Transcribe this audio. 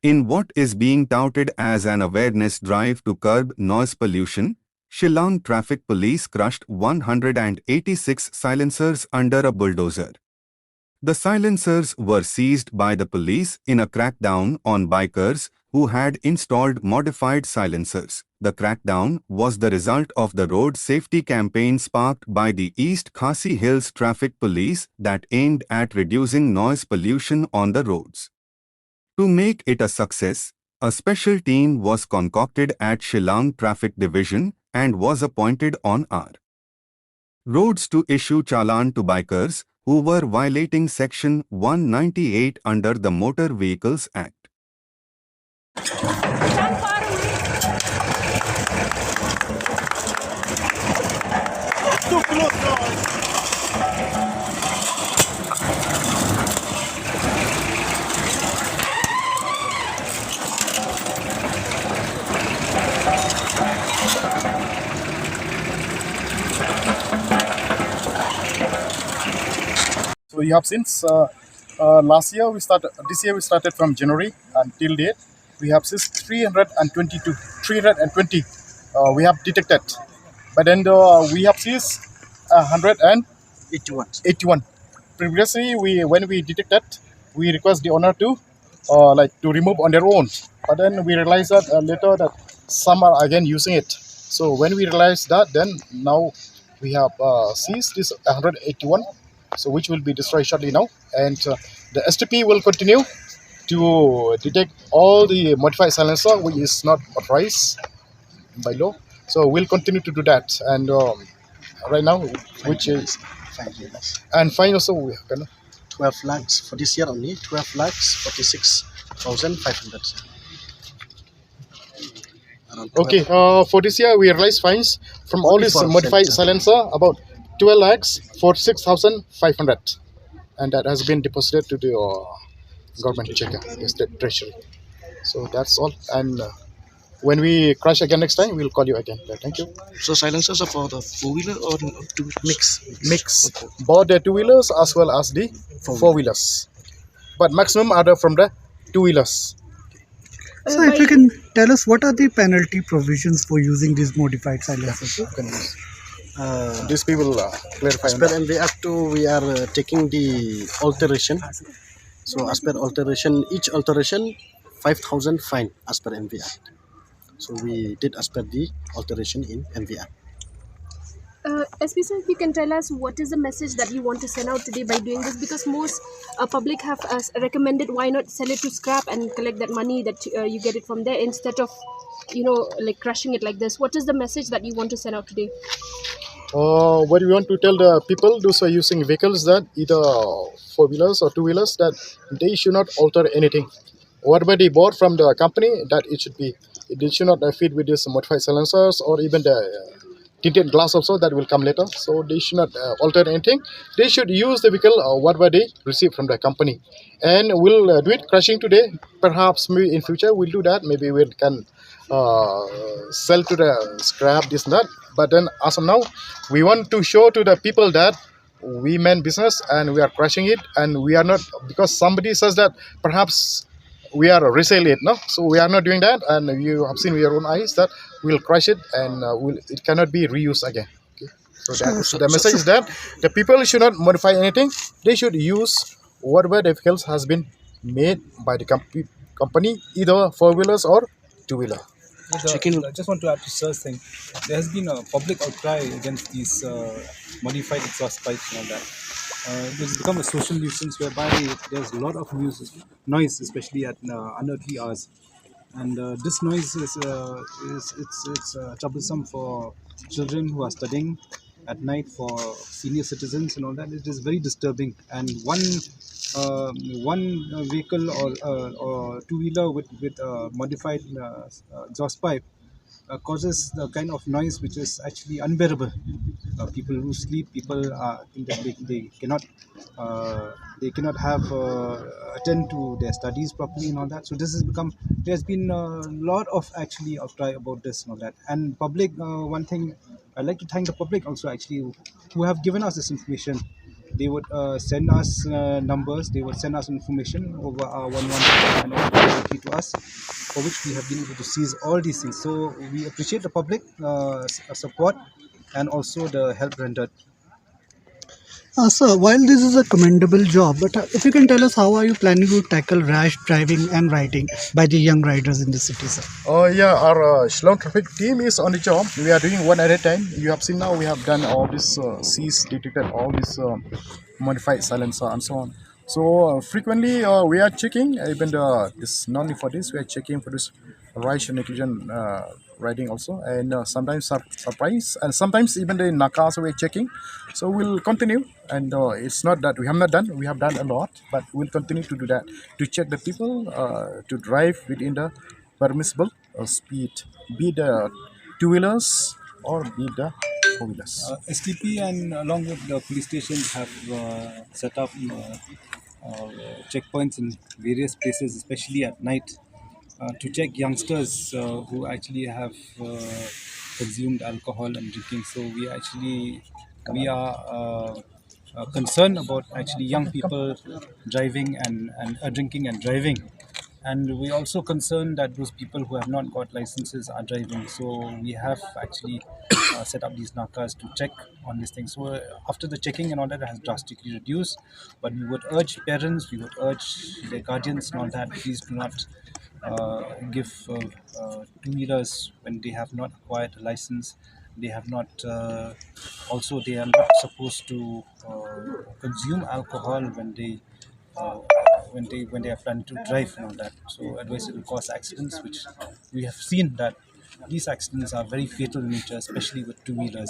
In what is being touted as an awareness drive to curb noise pollution, Shillong Traffic Police crushed 186 silencers under a bulldozer. The silencers were seized by the police in a crackdown on bikers who had installed modified silencers. The crackdown was the result of the road safety campaign sparked by the East Khasi Hills Traffic Police that aimed at reducing noise pollution on the roads. To make it a success, a special team was concocted at Shillong Traffic Division and was appointed on our roads to issue challan to bikers who were violating Section 198 under the Motor Vehicles Act. So you have since last year we started. This year we started from January until date. We have since 320 we have detected. But then we have seized 181. Previously, when we detected, we request the owner to to remove on their own. But then we realized that later that some are again using it. So when we realized that, then now we have seized this 181. So which will be destroyed shortly now, and the STP will continue to detect all the modified silencer which is not authorized by law. So we'll continue to do that, and right now, which is and fine also we are gonna 12 lakhs for this year only. 12 lakhs 46,500. okay. For this year we realize fines from all this modified silencer about 12 lakhs 46,500, and that has been deposited to the government checker, the state treasury. So that's all, and when we crash again next time, we'll call you again. Thank you. So silencers are for the four-wheeler or two mix? Okay. Both the two-wheelers as well as the four-wheelers, but maximum are from the two-wheelers. So if you can tell us what are the penalty provisions for using these modified silencers? These people clarify. As per MV Act 2, we are taking the alteration. So as per alteration, each alteration 5,000 fine as per MV Act. So we did as per the alteration in MV Act. SP sir, if you can tell us what is the message that you want to send out today by doing this, because most public have recommended why not sell it to scrap and collect that money that you get it from there instead of like crushing it like this. What is the message that you want to send out today? What we want to tell the people, those who are using vehicles, that either four-wheelers or two-wheelers, that they should not alter anything. Whatever they bought from the company, that it should be. They should not fit with these modified silencers or even the tinted glass also, that will come later. So they should not alter anything. They should use the vehicle whatever they receive from the company. And we'll do it crushing today. Perhaps maybe in future we'll do that. Maybe we can sell to the scrap, this and that. But then as of now, we want to show to the people that we mean business and we are crushing it, and we are not, because somebody says that perhaps we are resale it, no? So we are not doing that, and you have seen with your own eyes that we'll crush it and it cannot be reused again. Okay? So the message is that the people should not modify anything. They should use whatever the vehicles has been made by the company, either four-wheelers or two-wheeler. I just want to add to Sir's thing. There has been a public outcry against these modified exhaust pipes and all that. It's become a social nuisance whereby there's a lot of noise, especially at unearthly hours. And this noise is troublesome for children who are studying at night, for senior citizens and all that. It is very disturbing. And one vehicle or two-wheeler with modified exhaust pipe causes the kind of noise which is actually unbearable. People lose sleep. People think that they cannot have attend to their studies properly and all that. So this has become, there's been a lot of actually outcry about this and all that. And public, one thing I'd like to thank the public also actually, who have given us this information. they would send us numbers, they would send us information over our 112 and over to us, for which we have been able to seize all these things. So we appreciate the public support and also the help rendered. Sir, while this is a commendable job, but if you can tell us how are you planning to tackle rash driving and riding by the young riders in the city, sir? Yeah, our Shillong traffic team is on the job. We are doing one at a time. You have seen now we have done all this C's, detected all this modified silencer and so on. So frequently we are checking, even this not only for this, we are checking for this rash and negligent riding also, and sometimes surprise, and sometimes even the nakas we are checking. So we'll continue, and it's not that we have not done. We have done a lot, but we'll continue to do that to check the people to drive within the permissible speed, be the two-wheelers or be the four-wheelers. STP and along with the police stations have set up checkpoints in various places, especially at night, to check youngsters who actually have consumed alcohol and drinking. So we are concerned about actually young people driving and drinking and driving. And we're also concerned that those people who have not got licenses are driving. So we have actually set up these nakas to check on these things. So after the checking and all that has drastically reduced, but we would urge parents, we would urge their guardians and all that, please do not give two-wheelers when they have not acquired a license. They have not also they are not supposed to consume alcohol uh, when they are planning to drive and all that. So otherwise it will cause accidents, which we have seen that these accidents are very fatal in nature, especially with two-wheelers.